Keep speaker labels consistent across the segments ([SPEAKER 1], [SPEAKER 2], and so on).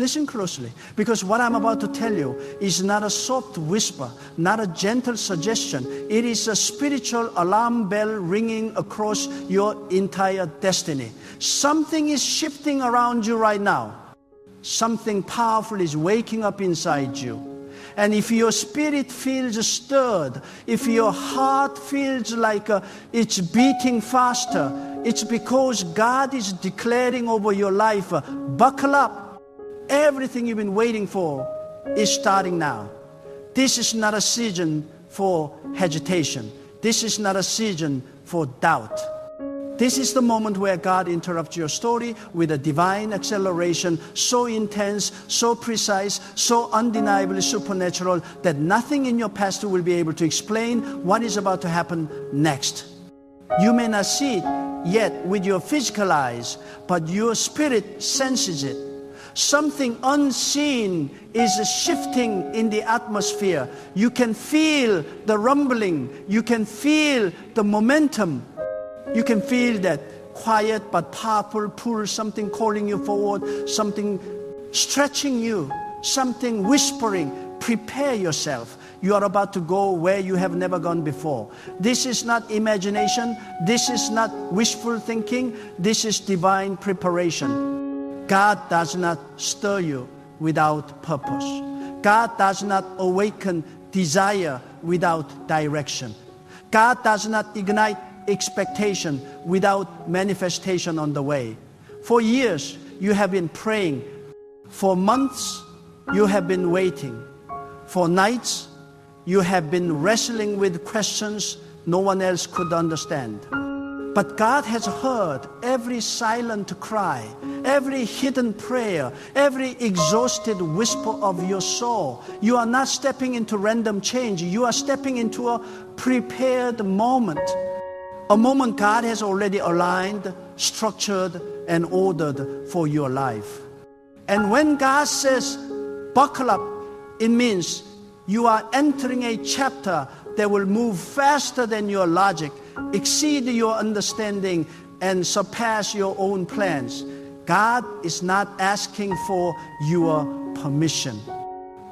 [SPEAKER 1] Listen closely, because what I'm about to tell you is not a soft whisper, not a gentle suggestion. It is a spiritual alarm bell ringing across your entire destiny. Something is shifting around you right now. Something powerful is waking up inside you. And if your spirit feels stirred, if your heart feels like it's beating faster, it's because God is declaring over your life, buckle up. Everything you've been waiting for is starting now. This is not a season for hesitation. This is not a season for doubt. This is the moment where God interrupts your story with a divine acceleration so intense, so precise, so undeniably supernatural that nothing in your past will be able to explain what is about to happen next. You may not see it yet with your physical eyes, but your spirit senses it. Something unseen is shifting in the atmosphere. You can feel the rumbling. You can feel the momentum. You can feel that quiet but powerful pull, something calling you forward, something stretching you, something whispering, prepare yourself. You are about to go where you have never gone before. This is not imagination. This is not wishful thinking. This is divine preparation. God does not stir you without purpose. God does not awaken desire without direction. God does not ignite expectation without manifestation on the way. For years, you have been praying. For months, you have been waiting. For nights, you have been wrestling with questions no one else could understand. But God has heard every silent cry, every hidden prayer, every exhausted whisper of your soul. You are not stepping into random change. You are stepping into a prepared moment. A moment God has already aligned, structured, and ordered for your life. And when God says, buckle up, it means you are entering a chapter that will move faster than your logic, exceed your understanding, and surpass your own plans. God is not asking for your permission.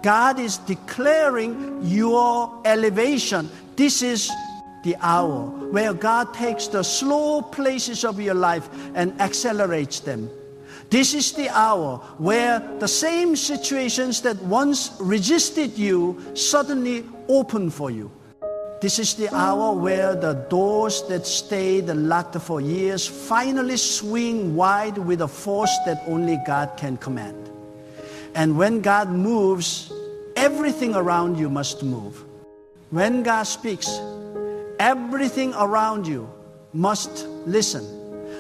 [SPEAKER 1] God is declaring your elevation. This is the hour where God takes the slow places of your life and accelerates them. This is the hour where the same situations that once resisted you suddenly open for you. This is the hour where the doors that stayed locked for years finally swing wide with a force that only God can command. And when God moves, everything around you must move. When God speaks, everything around you must listen.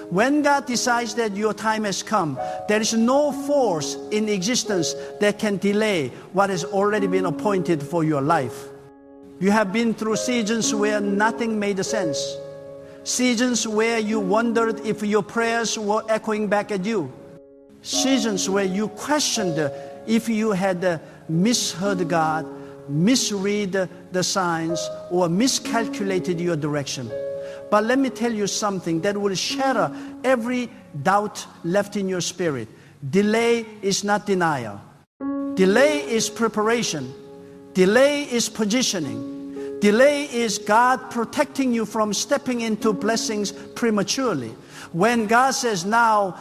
[SPEAKER 1] When God decides that your time has come, there is no force in existence that can delay what has already been appointed for your life. You have been through seasons where nothing made sense. Seasons where you wondered if your prayers were echoing back at you. Seasons where you questioned if you had misheard God, misread the signs, or miscalculated your direction. But let me tell you something that will shatter every doubt left in your spirit. Delay is not denial. Delay is preparation. Delay is positioning. Delay is God protecting you from stepping into blessings prematurely. When God says now,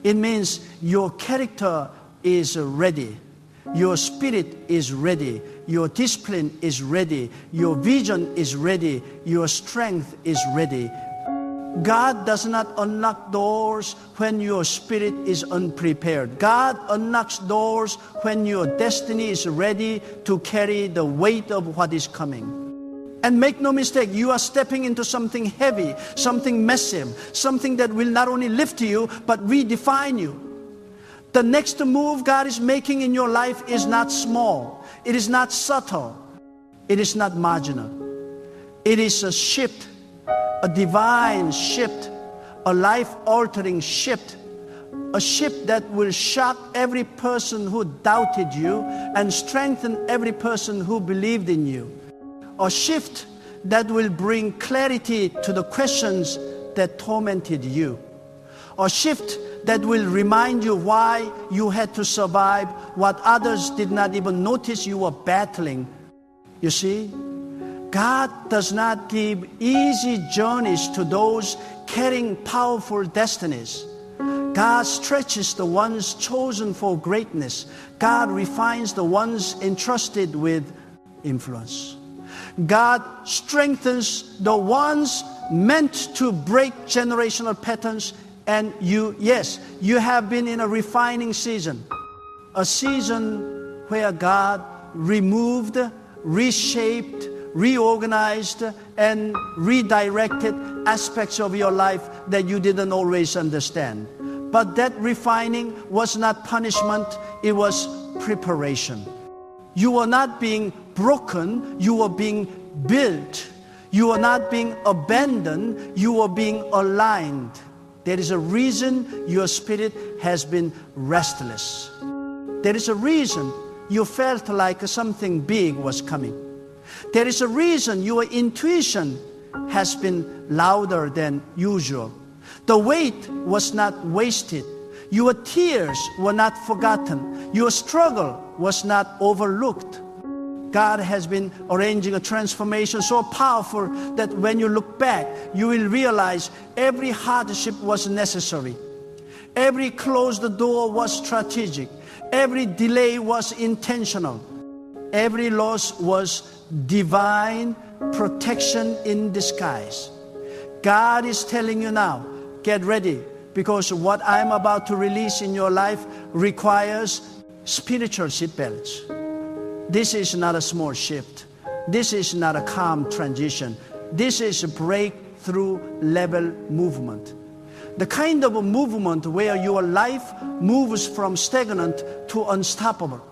[SPEAKER 1] it means your character is ready. Your spirit is ready. Your discipline is ready. Your vision is ready. Your strength is ready. God does not unlock doors when your spirit is unprepared. God unlocks doors when your destiny is ready to carry the weight of what is coming. And make no mistake, you are stepping into something heavy, something massive, something that will not only lift you, but redefine you. The next move God is making in your life is not small. It is not subtle. It is not marginal. It is a shift, a divine shift, a life-altering shift, a shift that will shock every person who doubted you and strengthen every person who believed in you. A shift that will bring clarity to the questions that tormented you. A shift that will remind you why you had to survive what others did not even notice you were battling. You see, God does not give easy journeys to those carrying powerful destinies. God stretches the ones chosen for greatness. God refines the ones entrusted with influence. God strengthens the ones meant to break generational patterns. And you have been in a refining season, a season where God removed, reshaped, reorganized, and redirected aspects of your life that you didn't always understand. But that refining was not punishment, it was preparation. You were not being broken, you were being built. You were not being abandoned, you were being aligned. There is a reason your spirit has been restless. There is a reason you felt like something big was coming. There is a reason your intuition has been louder than usual. The wait was not wasted. Your tears were not forgotten. Your struggle was not overlooked. God has been arranging a transformation so powerful that when you look back, you will realize every hardship was necessary. Every closed door was strategic. Every delay was intentional. Every loss was divine protection in disguise. God is telling you now, get ready, because what I'm about to release in your life requires spiritual seatbelts. This is not a small shift. This is not a calm transition. This is a breakthrough level movement. The kind of a movement where your life moves from stagnant to unstoppable.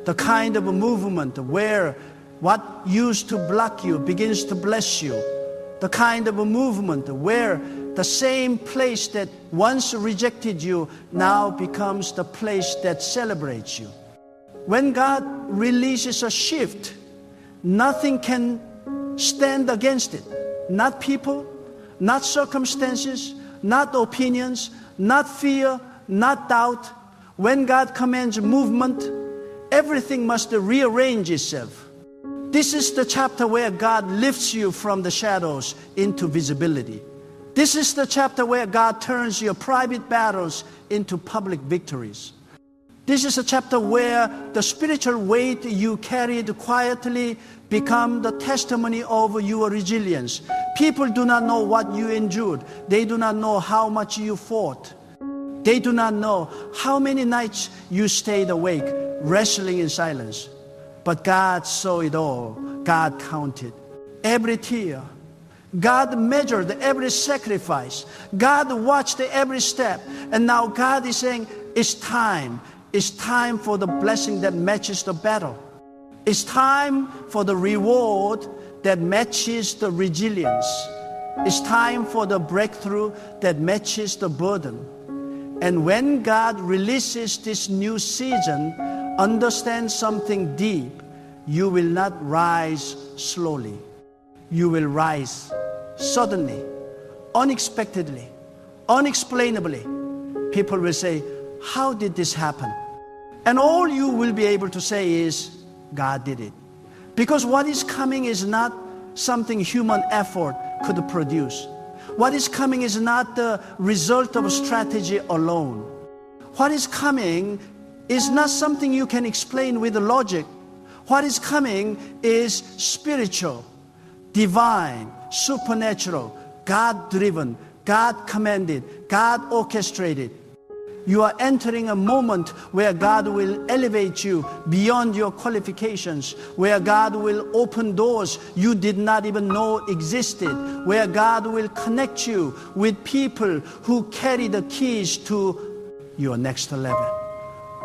[SPEAKER 1] The kind of a movement where what used to block you begins to bless you. The kind of a movement where the same place that once rejected you now becomes the place that celebrates you. When God releases a shift, nothing can stand against it. Not people, not circumstances, not opinions, not fear, not doubt. When God commands movement, everything must rearrange itself. This is the chapter where God lifts you from the shadows into visibility. This is the chapter where God turns your private battles into public victories. This is a chapter where the spiritual weight you carried quietly become the testimony of your resilience. People do not know what you endured. They do not know how much you fought. They do not know how many nights you stayed awake, wrestling in silence. But God saw it all. God counted every tear. God measured every sacrifice. God watched every step. And now God is saying, it's time. It's time for the blessing that matches the battle. It's time for the reward that matches the resilience. It's time for the breakthrough that matches the burden. And when God releases this new season, understand something deep. You will not rise slowly. You will rise suddenly, unexpectedly, unexplainably. People will say, how did this happen? And all you will be able to say is, God did it. Because what is coming is not something human effort could produce. What is coming is not the result of strategy alone. What is coming is not something you can explain with logic. What is coming is spiritual, divine, supernatural, God-driven, God-commanded, God-orchestrated. You are entering a moment where God will elevate you beyond your qualifications, where God will open doors you did not even know existed, where God will connect you with people who carry the keys to your next level,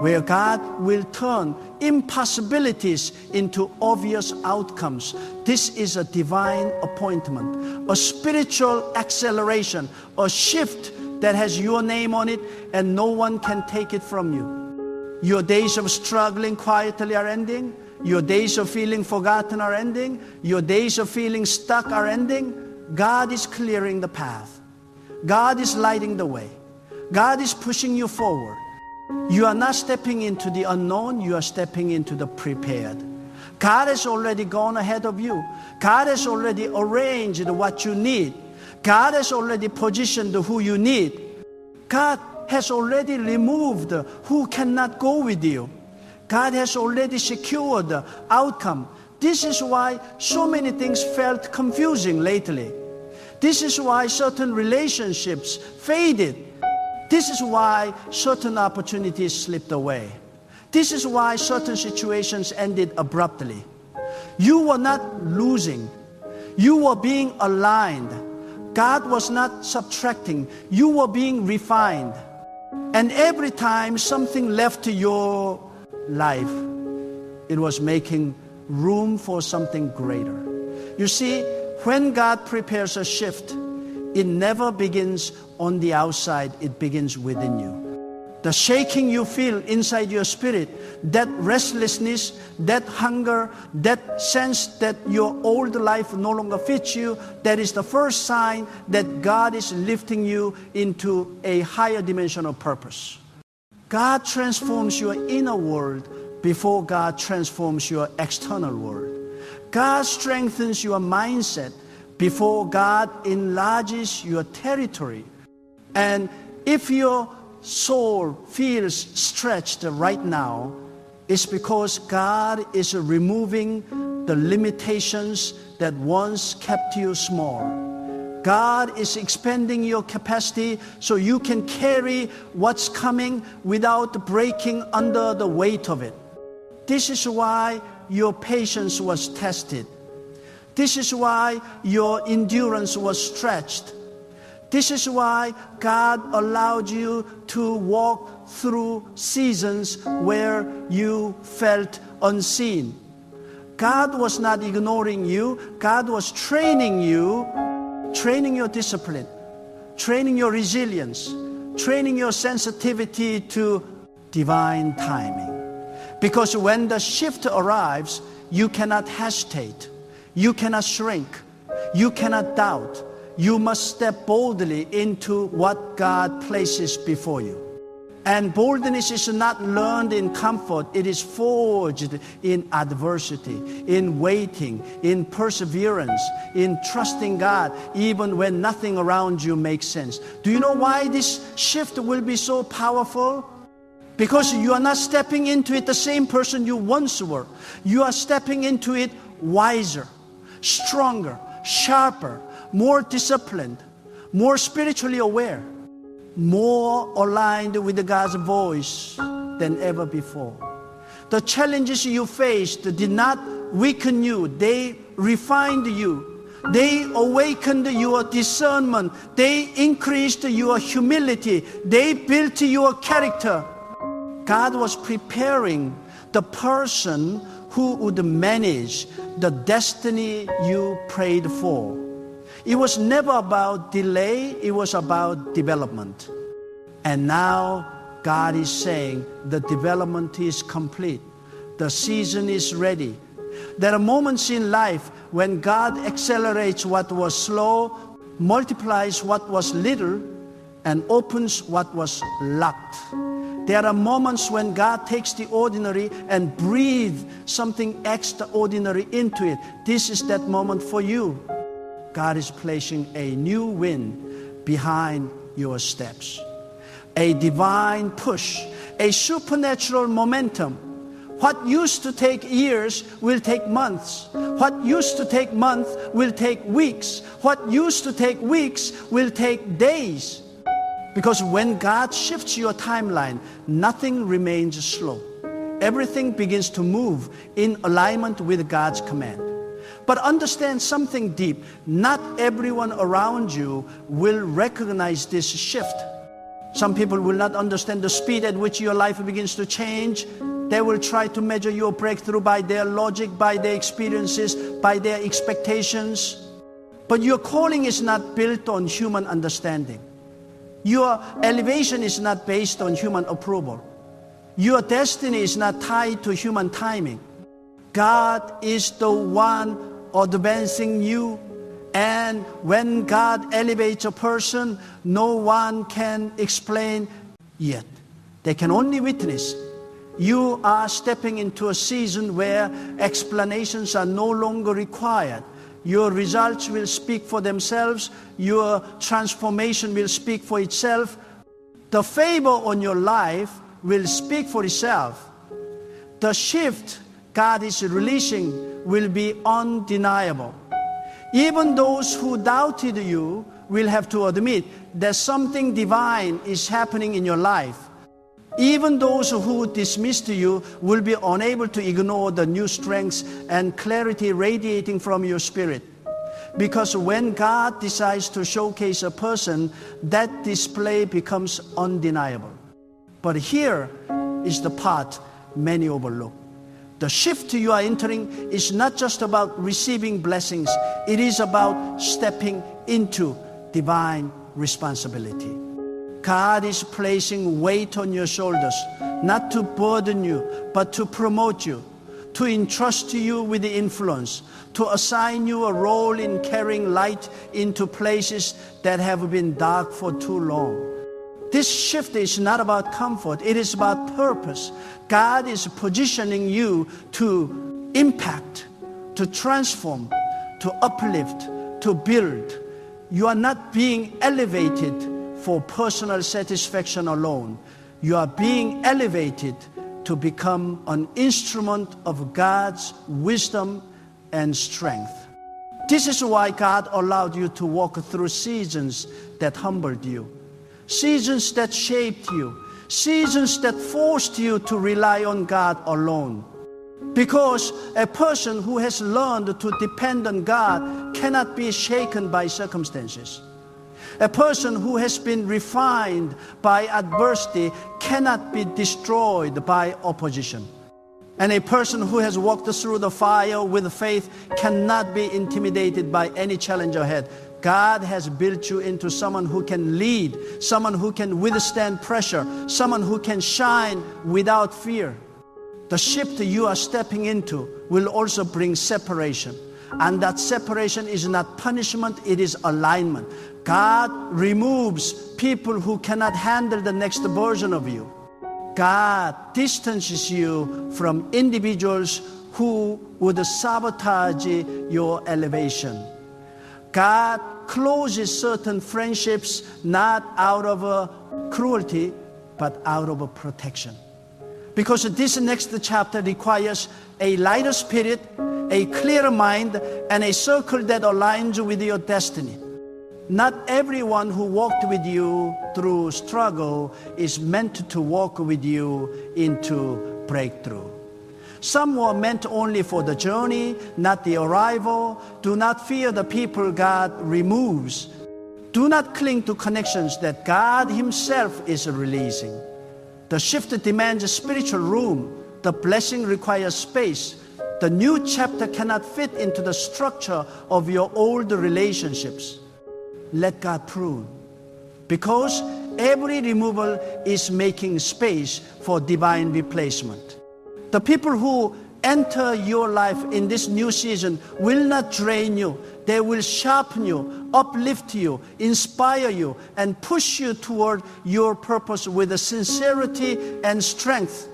[SPEAKER 1] where God will turn impossibilities into obvious outcomes. This is a divine appointment, a spiritual acceleration, a shift that has your name on it, and no one can take it from you. Your days of struggling quietly are ending. Your days of feeling forgotten are ending. Your days of feeling stuck are ending. God is clearing the path. God is lighting the way. God is pushing you forward. You are not stepping into the unknown, you are stepping into the prepared. God has already gone ahead of you. God has already arranged what you need. God has already positioned who you need. God has already removed who cannot go with you. God has already secured the outcome. This is why so many things felt confusing lately. This is why certain relationships faded. This is why certain opportunities slipped away. This is why certain situations ended abruptly. You were not losing. You were being aligned. God was not subtracting. You were being refined. And every time something left your life, it was making room for something greater. You see, when God prepares a shift, it never begins on the outside, it begins within you. The shaking you feel inside your spirit, that restlessness, that hunger, that sense that your old life no longer fits you, that is the first sign that God is lifting you into a higher dimension of purpose. God transforms your inner world before God transforms your external world. God strengthens your mindset before God enlarges your territory. And if your soul feels stretched right now, it's because God is removing the limitations that once kept you small. God is expanding your capacity so you can carry what's coming without breaking under the weight of it. This is why your patience was tested. This is why your endurance was stretched. This is why God allowed you to walk through seasons where you felt unseen. God was not ignoring you. God was training you, training your discipline, training your resilience, training your sensitivity to divine timing. Because when the shift arrives, you cannot hesitate. You cannot shrink. You cannot doubt. You must step boldly into what God places before you. And boldness is not learned in comfort. It is forged in adversity, in waiting, in perseverance, in trusting God, even when nothing around you makes sense. Do you know why this shift will be so powerful? Because you are not stepping into it the same person you once were. You are stepping into it wiser, stronger, sharper, more disciplined, more spiritually aware, more aligned with God's voice than ever before. The challenges you faced did not weaken you. They refined you. They awakened your discernment. They increased your humility. They built your character. God was preparing the person who would manage the destiny you prayed for. It was never about delay, it was about development. And now God is saying the development is complete. The season is ready. There are moments in life when God accelerates what was slow, multiplies what was little, and opens what was locked. There are moments when God takes the ordinary and breathes something extraordinary into it. This is that moment for you. God is placing a new wind behind your steps. A divine push, a supernatural momentum. What used to take years will take months. What used to take months will take weeks. What used to take weeks will take days. Because when God shifts your timeline, nothing remains slow. Everything begins to move in alignment with God's command. But understand something deep. Not everyone around you will recognize this shift. Some people will not understand the speed at which your life begins to change. They will try to measure your breakthrough by their logic, by their experiences, by their expectations. But your calling is not built on human understanding. Your elevation is not based on human approval. Your destiny is not tied to human timing. God is the one advancing you, And when God elevates a person, no one can explain yet. They can only witness. You are stepping into a season where explanations are no longer required. Your results will speak for themselves. Your transformation will speak for itself. The favor on your life will speak for itself. The shift God is releasing will be undeniable. Even those who doubted you will have to admit that something divine is happening in your life. Even those who dismissed you will be unable to ignore the new strength and clarity radiating from your spirit. Because when God decides to showcase a person, that display becomes undeniable. But here is the part many overlook. The shift you are entering is not just about receiving blessings. It is about stepping into divine responsibility. God is placing weight on your shoulders, not to burden you, but to promote you, to entrust you with the influence, to assign you a role in carrying light into places that have been dark for too long. This shift is not about comfort, it is about purpose. God is positioning you to impact, to transform, to uplift, to build. You are not being elevated for personal satisfaction alone. You are being elevated to become an instrument of God's wisdom and strength. This is why God allowed you to walk through seasons that humbled you, seasons that shaped you, seasons that forced you to rely on God alone. Because a person who has learned to depend on God cannot be shaken by circumstances. A person who has been refined by adversity cannot be destroyed by opposition. And a person who has walked through the fire with faith cannot be intimidated by any challenge ahead. God has built you into someone who can lead, someone who can withstand pressure, someone who can shine without fear. The shift you are stepping into will also bring separation. And that separation is not punishment, it is alignment. God removes people who cannot handle the next version of you. God distances you from individuals who would sabotage your elevation. God closes certain friendships not out of cruelty, but out of protection. Because this next chapter requires a lighter spirit, a clearer mind, and a circle that aligns with your destiny. Not everyone who walked with you through struggle is meant to walk with you into breakthrough. Some were meant only for the journey, not the arrival. Do not fear the people God removes. Do not cling to connections that God Himself is releasing. The shift demands a spiritual room. The blessing requires space. The new chapter cannot fit into the structure of your old relationships. Let God prune. Because every removal is making space for divine replacement. The people who enter your life in this new season will not drain you. They will sharpen you, uplift you, inspire you, and push you toward your purpose with a sincerity and strength.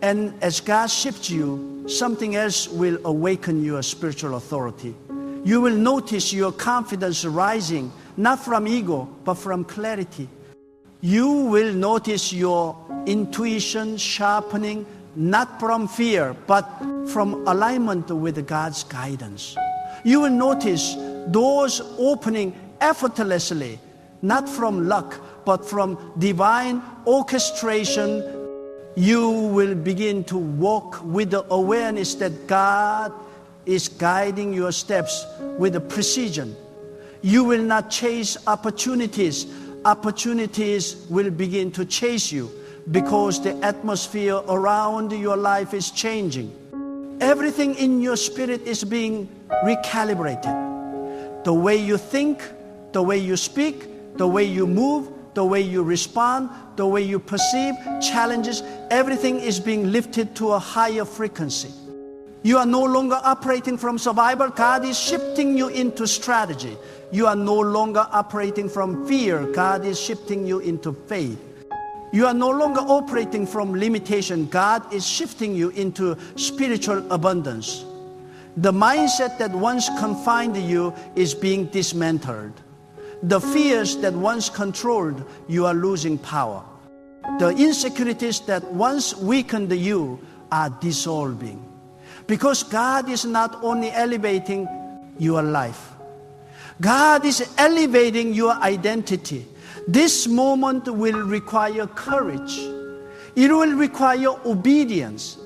[SPEAKER 1] And as God shifts you, something else will awaken your spiritual authority. You will notice your confidence rising, not from ego, but from clarity. You will notice your intuition sharpening, not from fear, but from alignment with God's guidance. You will notice doors opening effortlessly, not from luck, but from divine orchestration. You will begin to walk with the awareness that God is guiding your steps with precision. You will not chase opportunities. Opportunities will begin to chase you because the atmosphere around your life is changing. Everything in your spirit is being recalibrated. The way you think, the way you speak, the way you move, the way you respond, the way you perceive challenges, everything is being lifted to a higher frequency. You are no longer operating from survival. God is shifting you into strategy. You are no longer operating from fear. God is shifting you into faith. You are no longer operating from limitation. God is shifting you into spiritual abundance. The mindset that once confined you is being dismantled. The fears that once controlled you are losing power. The insecurities that once weakened you are dissolving. Because God is not only elevating your life, God is elevating your identity. This moment will require courage. It will require obedience.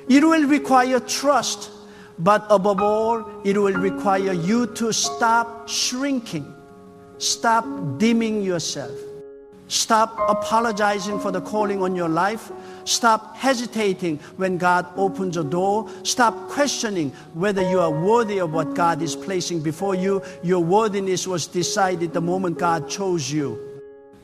[SPEAKER 1] It will require trust. But above all, it will require you to stop shrinking. Stop dimming yourself. Stop apologizing for the calling on your life. Stop hesitating when God opens a door. Stop questioning whether you are worthy of what God is placing before you. Your worthiness was decided the moment God chose you.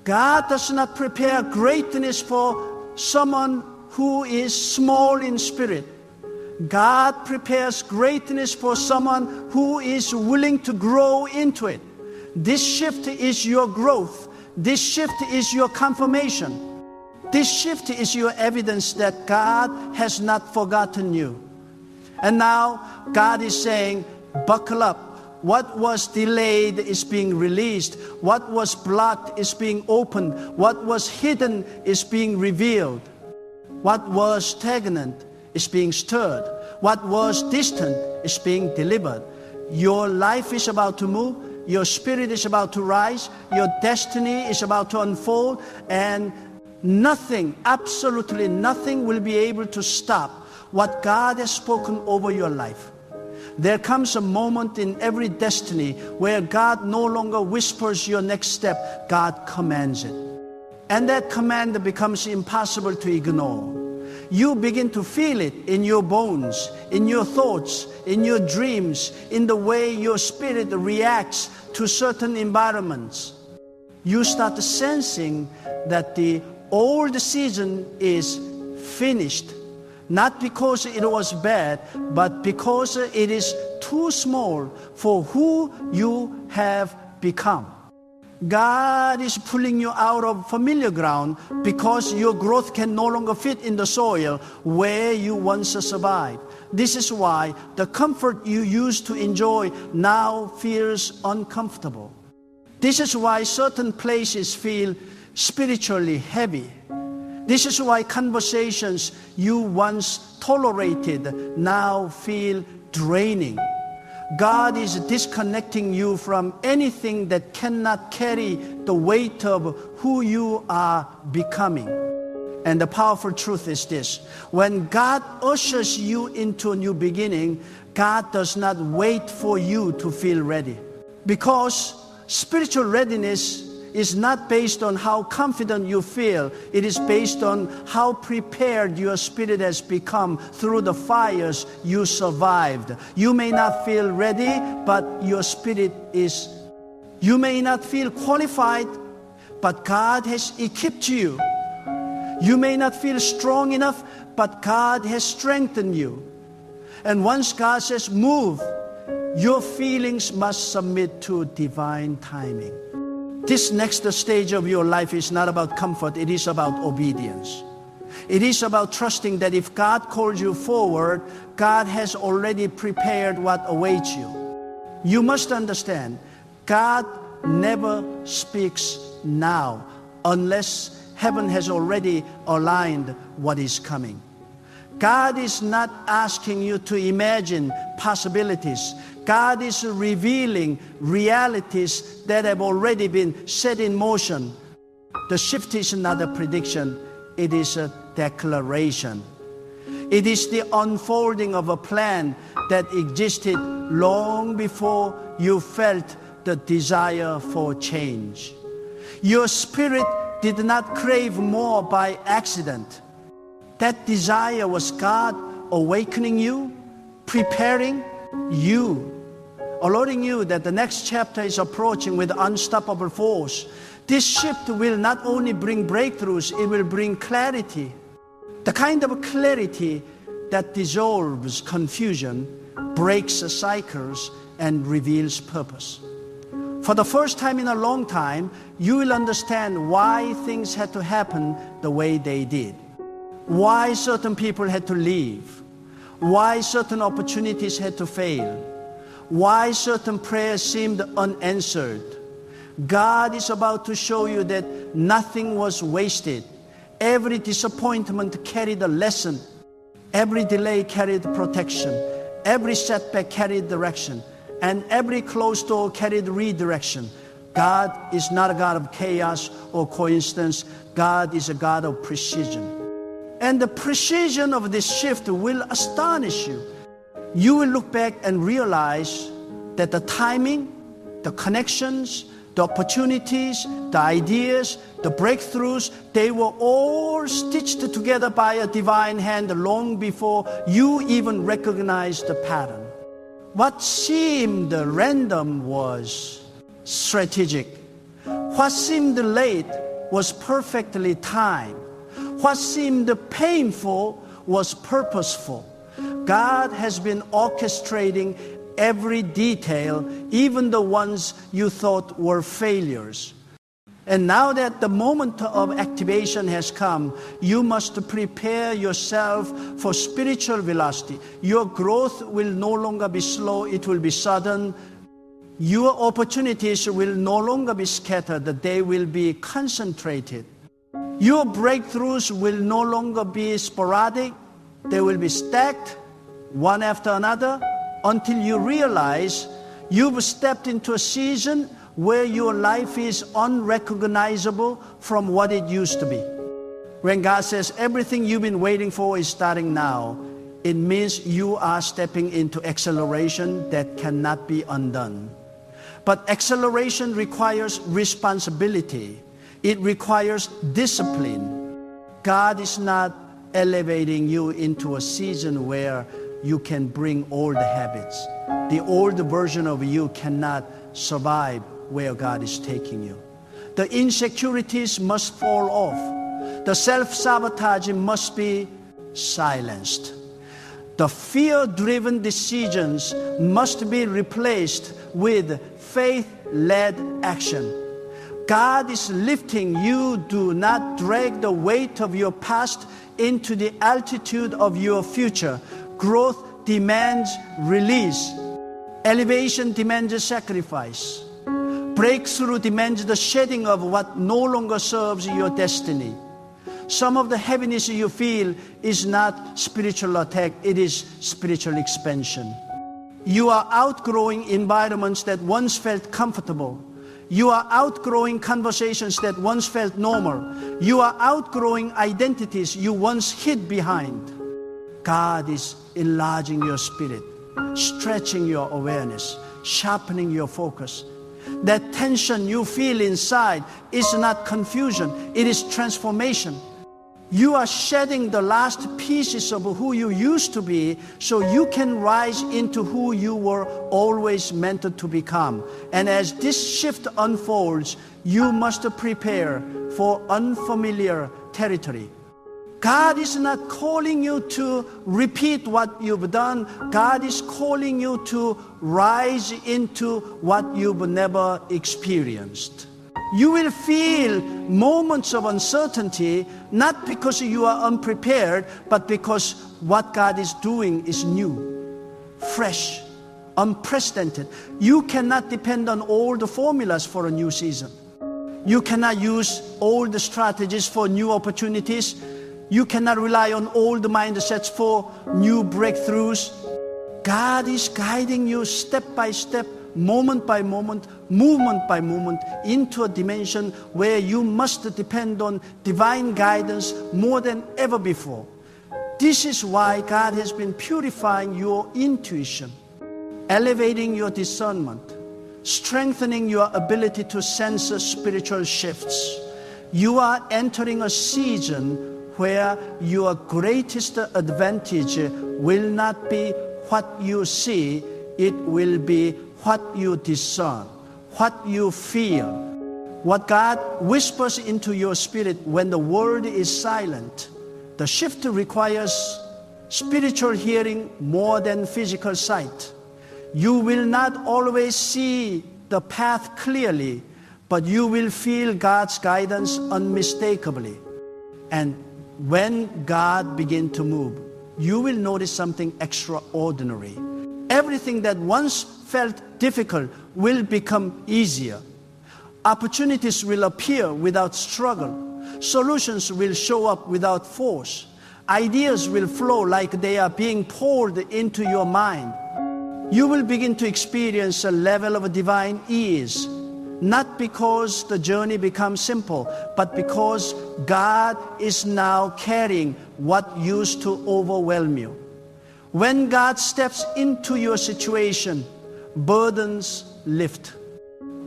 [SPEAKER 1] God does not prepare greatness for someone who is small in spirit. God prepares greatness for someone who is willing to grow into it. This shift is your growth. This shift is your confirmation. This shift is your evidence that God has not forgotten you. And now God is saying, buckle up. What was delayed is being released. What was blocked is being opened. What was hidden is being revealed. What was stagnant is being stirred. What was distant is being delivered. Your life is about to move. Your spirit is about to rise. Your destiny is about to unfold. And nothing, absolutely nothing will be able to stop what God has spoken over your life. There comes a moment in every destiny where God no longer whispers your next step. God commands it. And that command becomes impossible to ignore. You begin to feel it in your bones, in your thoughts, in your dreams, in the way your spirit reacts to certain environments. You start sensing that the old season is finished, not because it was bad, but because it is too small for who you have become. God is pulling you out of familiar ground because your growth can no longer fit in the soil where you once survived. This is why the comfort you used to enjoy now feels uncomfortable. This is why certain places feel spiritually heavy. This is why conversations you once tolerated now feel draining. God is disconnecting you from anything that cannot carry the weight of who you are becoming. And the powerful truth is this: when God ushers you into a new beginning, God does not wait for you to feel ready. Because spiritual readiness is not based on how confident you feel. It is based on how prepared your spirit has become through the fires you survived. You may not feel ready, but your spirit is. You may not feel qualified, but God has equipped you. You may not feel strong enough, but God has strengthened you. And once God says move, your feelings must submit to divine timing. This next stage of your life is not about comfort, it is about obedience. It is about trusting that if God calls you forward, God has already prepared what awaits you. You must understand, God never speaks now unless heaven has already aligned what is coming. God is not asking you to imagine possibilities. God is revealing realities that have already been set in motion. The shift is not a prediction, it is a declaration. It is the unfolding of a plan that existed long before you felt the desire for change. Your spirit did not crave more by accident. That desire was God awakening you, preparing you, alerting you that the next chapter is approaching with unstoppable force. This shift will not only bring breakthroughs, it will bring clarity. The kind of clarity that dissolves confusion, breaks cycles, and reveals purpose. For the first time in a long time, you will understand why things had to happen the way they did, why certain people had to leave, why certain opportunities had to fail, why certain prayers seemed unanswered. God is about to show you that nothing was wasted. Every disappointment carried a lesson. Every delay carried protection. Every setback carried direction. And every closed door carried redirection. God is not a God of chaos or coincidence. God is a God of precision. And the precision of this shift will astonish you. You will look back and realize that the timing, the connections, the opportunities, the ideas, the breakthroughs, they were all stitched together by a divine hand long before you even recognized the pattern. What seemed random was strategic. What seemed late was perfectly timed. What seemed painful was purposeful. God has been orchestrating every detail, even the ones you thought were failures. And now that the moment of activation has come, you must prepare yourself for spiritual velocity. Your growth will no longer be slow, it will be sudden. Your opportunities will no longer be scattered, they will be concentrated. Your breakthroughs will no longer be sporadic, they will be stacked, one after another, until you realize you've stepped into a season where your life is unrecognizable from what it used to be. When God says everything you've been waiting for is starting now, it means you are stepping into acceleration that cannot be undone. But acceleration requires responsibility. It requires discipline. God is not elevating you into a season where you can bring old habits. The old version of you cannot survive where God is taking you. The insecurities must fall off. The self-sabotage must be silenced. The fear-driven decisions must be replaced with faith-led action. God is lifting you. Do not drag the weight of your past into the altitude of your future. Growth demands release. Elevation demands sacrifice. Breakthrough demands the shedding of what no longer serves your destiny. Some of the heaviness you feel is not spiritual attack, it is spiritual expansion. You are outgrowing environments that once felt comfortable. You are outgrowing conversations that once felt normal. You are outgrowing identities you once hid behind. God is enlarging your spirit, stretching your awareness, sharpening your focus. That tension you feel inside is not confusion, it is transformation. You are shedding the last pieces of who you used to be so you can rise into who you were always meant to become. And as this shift unfolds, you must prepare for unfamiliar territory. God is not calling you to repeat what you've done. God is calling you to rise into what you've never experienced. You will feel moments of uncertainty, not because you are unprepared, but because what God is doing is new, fresh, unprecedented. You cannot depend on old formulas for a new season. You cannot use old strategies for new opportunities. You cannot rely on old mindsets for new breakthroughs. God is guiding you step by step, moment by moment, movement by movement, into a dimension where you must depend on divine guidance more than ever before. This is why God has been purifying your intuition, elevating your discernment, strengthening your ability to sense spiritual shifts. You are entering a season where your greatest advantage will not be what you see, it will be what you discern, what you feel, what God whispers into your spirit when the world is silent. The shift requires spiritual hearing more than physical sight. You will not always see the path clearly, but you will feel God's guidance unmistakably. And when God begins to move, you will notice something extraordinary. Everything that once felt difficult will become easier. Opportunities will appear without struggle. Solutions will show up without force. Ideas will flow like they are being poured into your mind. You will begin to experience a level of divine ease, not because the journey becomes simple, but because God is now carrying what used to overwhelm you. When God steps into your situation, burdens lift.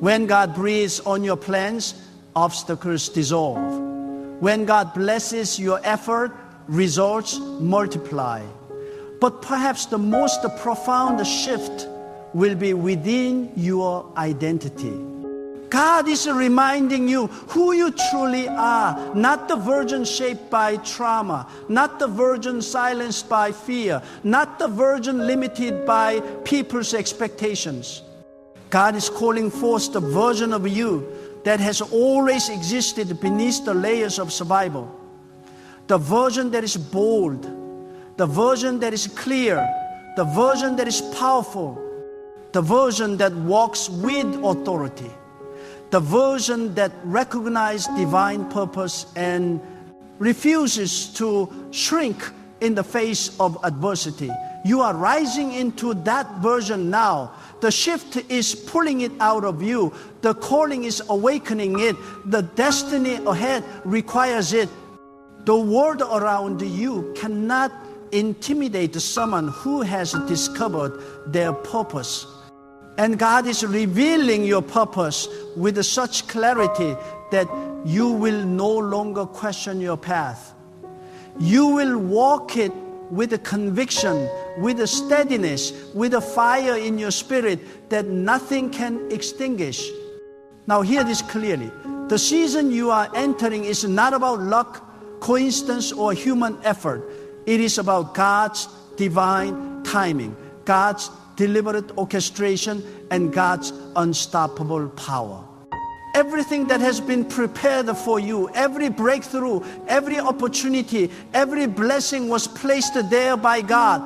[SPEAKER 1] When God breathes on your plans, obstacles dissolve. When God blesses your effort, results multiply. But perhaps the most profound shift will be within your identity. God is reminding you who you truly are, not the virgin shaped by trauma, not the virgin silenced by fear, not the virgin limited by people's expectations. God is calling forth the version of you that has always existed beneath the layers of survival. The version that is bold, the version that is clear, the version that is powerful, the version that walks with authority, the version that recognizes divine purpose and refuses to shrink in the face of adversity. You are rising into that version now. The shift is pulling it out of you. The calling is awakening it. The destiny ahead requires it. The world around you cannot intimidate someone who has discovered their purpose. And God is revealing your purpose with such clarity that you will no longer question your path. You will walk it with a conviction, with a steadiness, with a fire in your spirit that nothing can extinguish. Now hear this clearly. The season you are entering is not about luck, coincidence, or human effort. It is about God's divine timing, God's deliberate orchestration, and God's unstoppable power. Everything that has been prepared for you, every breakthrough, every opportunity, every blessing was placed there by God.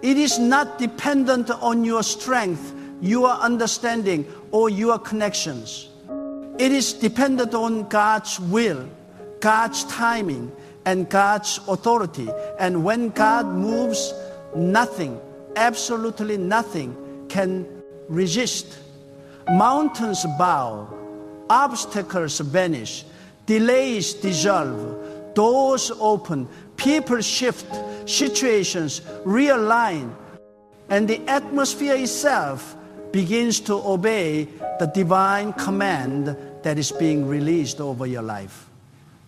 [SPEAKER 1] It is not dependent on your strength, your understanding, or your connections. It is dependent on God's will, God's timing, and God's authority. And when God moves, nothing, absolutely nothing, can resist. Mountains bow, obstacles vanish, delays dissolve, doors open, people shift, situations realign, and the atmosphere itself begins to obey the divine command that is being released over your life.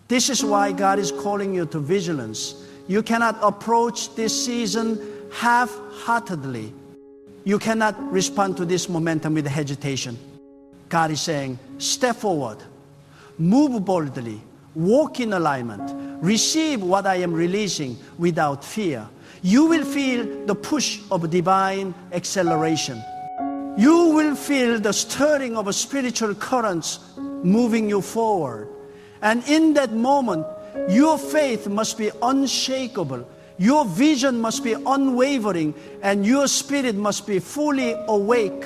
[SPEAKER 1] This is why God is calling you to vigilance. You cannot approach this season half-heartedly. You cannot respond to this momentum with hesitation. God is saying, step forward, move boldly, walk in alignment, receive what I am releasing without fear. You will feel the push of divine acceleration. You will feel the stirring of spiritual currents moving you forward. And in that moment, your faith must be unshakable. Your vision must be unwavering, and your spirit must be fully awake,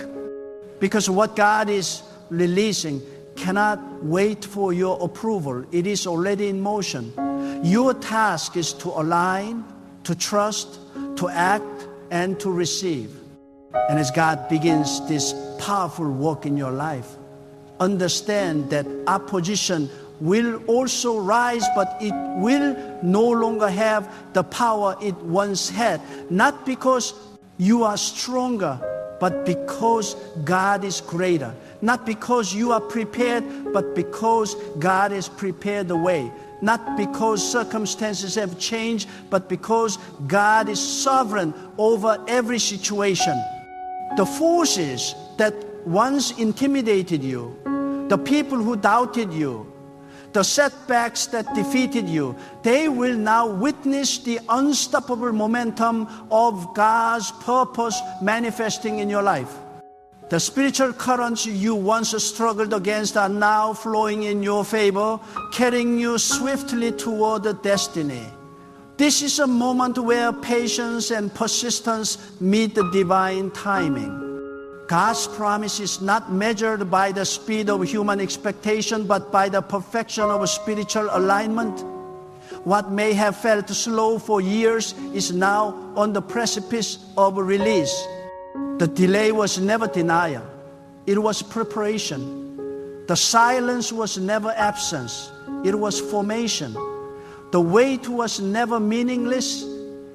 [SPEAKER 1] because what God is releasing cannot wait for your approval. It is already in motion. Your task is to align, to trust, to act, and to receive. And as God begins this powerful work in your life, understand that opposition will also rise, but it will no longer have the power it once had. Not because you are stronger, but because God is greater. Not because you are prepared, but because God has prepared the way. Not because circumstances have changed, but because God is sovereign over every situation. The forces that once intimidated you, the people who doubted you, The setbacks that defeated you, they will now witness the unstoppable momentum of God's purpose manifesting in your life. The spiritual currents you once struggled against are now flowing in your favor, carrying you swiftly toward the destiny. This is a moment where patience and persistence meet the divine timing. God's promise is not measured by the speed of human expectation, but by the perfection of spiritual alignment. What may have felt slow for years is now on the precipice of release. The delay was never denial. It was preparation. The silence was never absence. It was formation. The wait was never meaningless.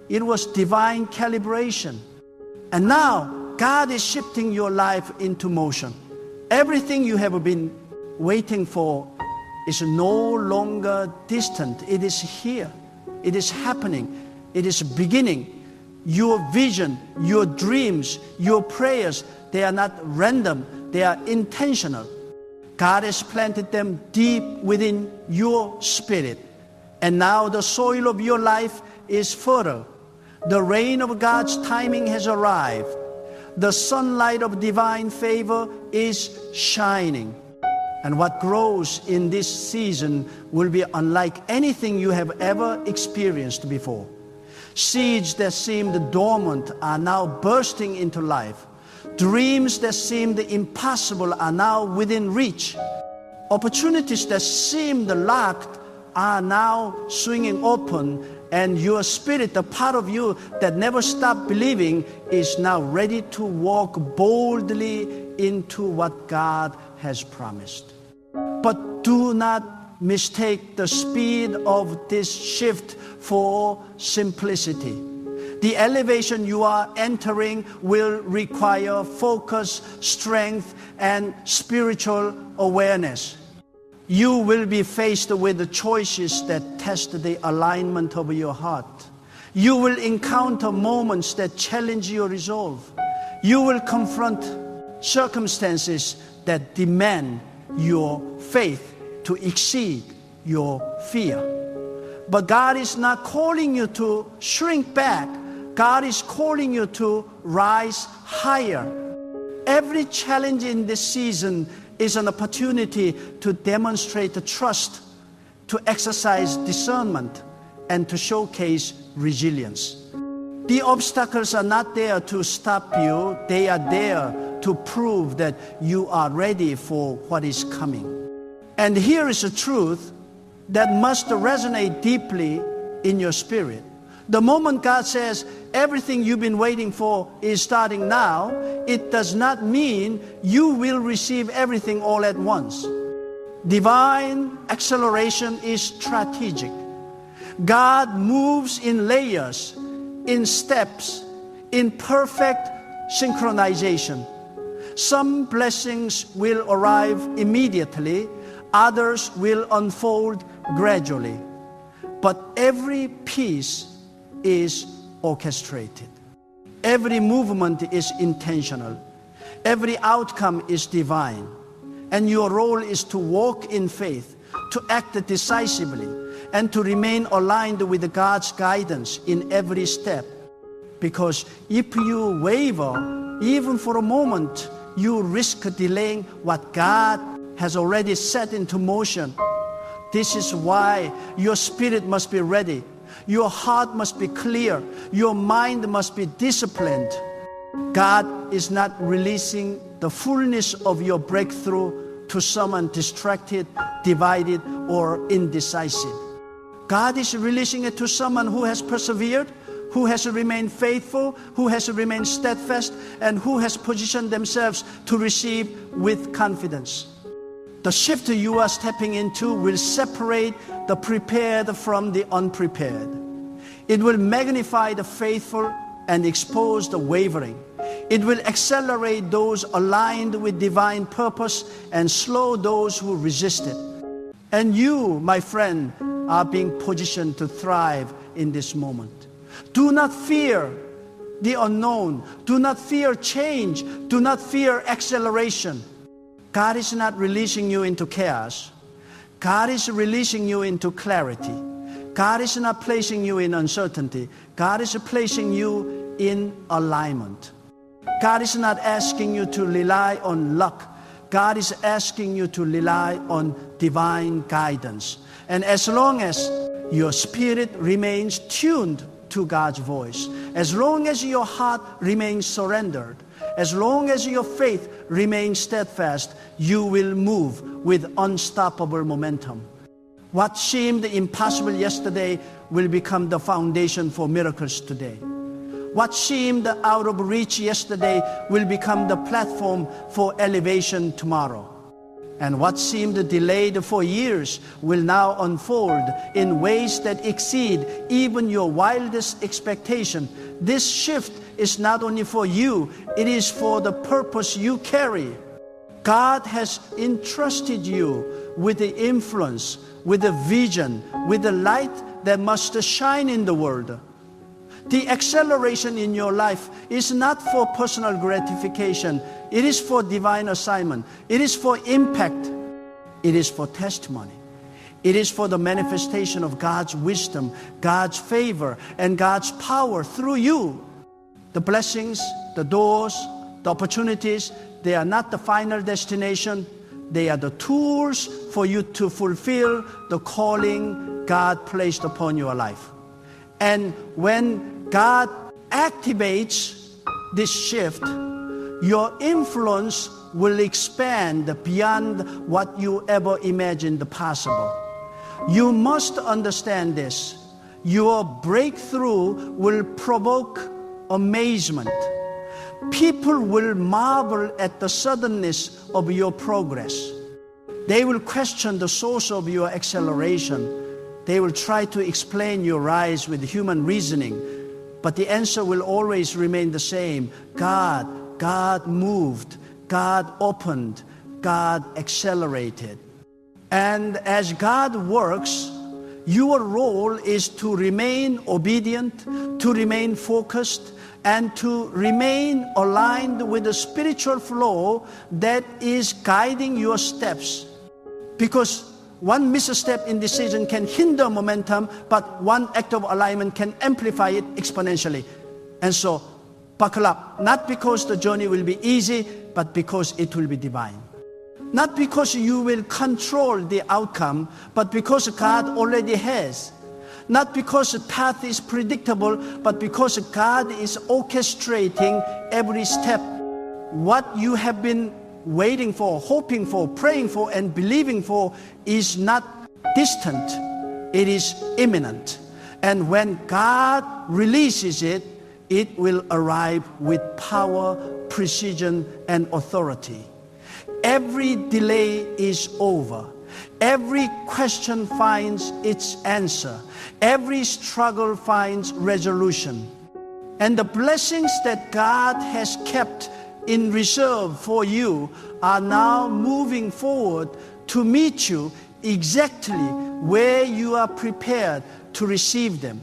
[SPEAKER 1] It was divine calibration. And now, God is shifting your life into motion. Everything you have been waiting for is no longer distant. It is here. It is happening. It is beginning. Your vision, your dreams, your prayers, they are not random. They are intentional. God has planted them deep within your spirit. And now the soil of your life is fertile. The rain of God's timing has arrived. The sunlight of divine favor is shining. And what grows in this season will be unlike anything you have ever experienced before. Seeds that seemed dormant are now bursting into life. Dreams that seemed impossible are now within reach. Opportunities that seemed locked are now swinging open, and your spirit, the part of you that never stopped believing, is now ready to walk boldly into what God has promised. But do not mistake the speed of this shift for simplicity. The elevation you are entering will require focus, strength, and spiritual awareness. You will be faced with the choices that test the alignment of your heart. You will encounter moments that challenge your resolve. You will confront circumstances that demand your faith to exceed your fear. But God is not calling you to shrink back. God is calling you to rise higher. Every challenge in this season is an opportunity to demonstrate trust, to exercise discernment, and to showcase resilience. The obstacles are not there to stop you. They are there to prove that you are ready for what is coming. And here is a truth that must resonate deeply in your spirit. The moment God says everything you've been waiting for is starting now, it does not mean you will receive everything all at once. Divine acceleration is strategic. God moves in layers, in steps, in perfect synchronization. Some blessings will arrive immediately, others will unfold gradually. But every piece is orchestrated. Every movement is intentional. Every outcome is divine. And your role is to walk in faith, to act decisively, and to remain aligned with God's guidance in every step. Because if you waver, even for a moment, you risk delaying what God has already set into motion. This is why your spirit must be ready. Your heart must be clear. Your mind must be disciplined. God is not releasing the fullness of your breakthrough to someone distracted, divided, or indecisive. God is releasing it to someone who has persevered, who has remained faithful, who has remained steadfast, and who has positioned themselves to receive with confidence. The shift you are stepping into will separate the prepared from the unprepared. It will magnify the faithful and expose the wavering. It will accelerate those aligned with divine purpose and slow those who resist it. And you, my friend, are being positioned to thrive in this moment. Do not fear the unknown. Do not fear change. Do not fear acceleration. God is not releasing you into chaos. God is releasing you into clarity. God is not placing you in uncertainty. God is placing you in alignment. God is not asking you to rely on luck. God is asking you to rely on divine guidance. And as long as your spirit remains tuned to God's voice, as long as your heart remains surrendered, as long as your faith remains steadfast, you will move with unstoppable momentum. What seemed impossible yesterday will become the foundation for miracles today. What seemed out of reach yesterday will become the platform for elevation tomorrow. And what seemed delayed for years will now unfold in ways that exceed even your wildest expectation. This shift is not only for you, it is for the purpose you carry. God has entrusted you with the influence, with the vision, with the light that must shine in the world. The acceleration in your life is not for personal gratification. It is for divine assignment. It is for impact. It is for testimony. It is for the manifestation of God's wisdom, God's favor, and God's power through you. The blessings, the doors, the opportunities, they are not the final destination. They are the tools for you to fulfill the calling God placed upon your life. And when God activates this shift, your influence will expand beyond what you ever imagined possible. You must understand this. Your breakthrough will provoke amazement. People will marvel at the suddenness of your progress. They will question the source of your acceleration. They will try to explain your rise with human reasoning, but the answer will always remain the same. God moved, God opened, God accelerated. And as God works, your role is to remain obedient, to remain focused, and to remain aligned with the spiritual flow that is guiding your steps. Because one misstep in decision can hinder momentum, but one act of alignment can amplify it exponentially. And so, buckle up, not because the journey will be easy, but because it will be divine. Not because you will control the outcome, but because God already has. Not because the path is predictable, but because God is orchestrating every step. What you have been waiting for, hoping for, praying for, and believing for is not distant. It is imminent. And when God releases it, it will arrive with power, precision, and authority. Every delay is over. Every question finds its answer. Every struggle finds resolution. And the blessings that God has kept in reserve for you are now moving forward to meet you exactly where you are prepared to receive them.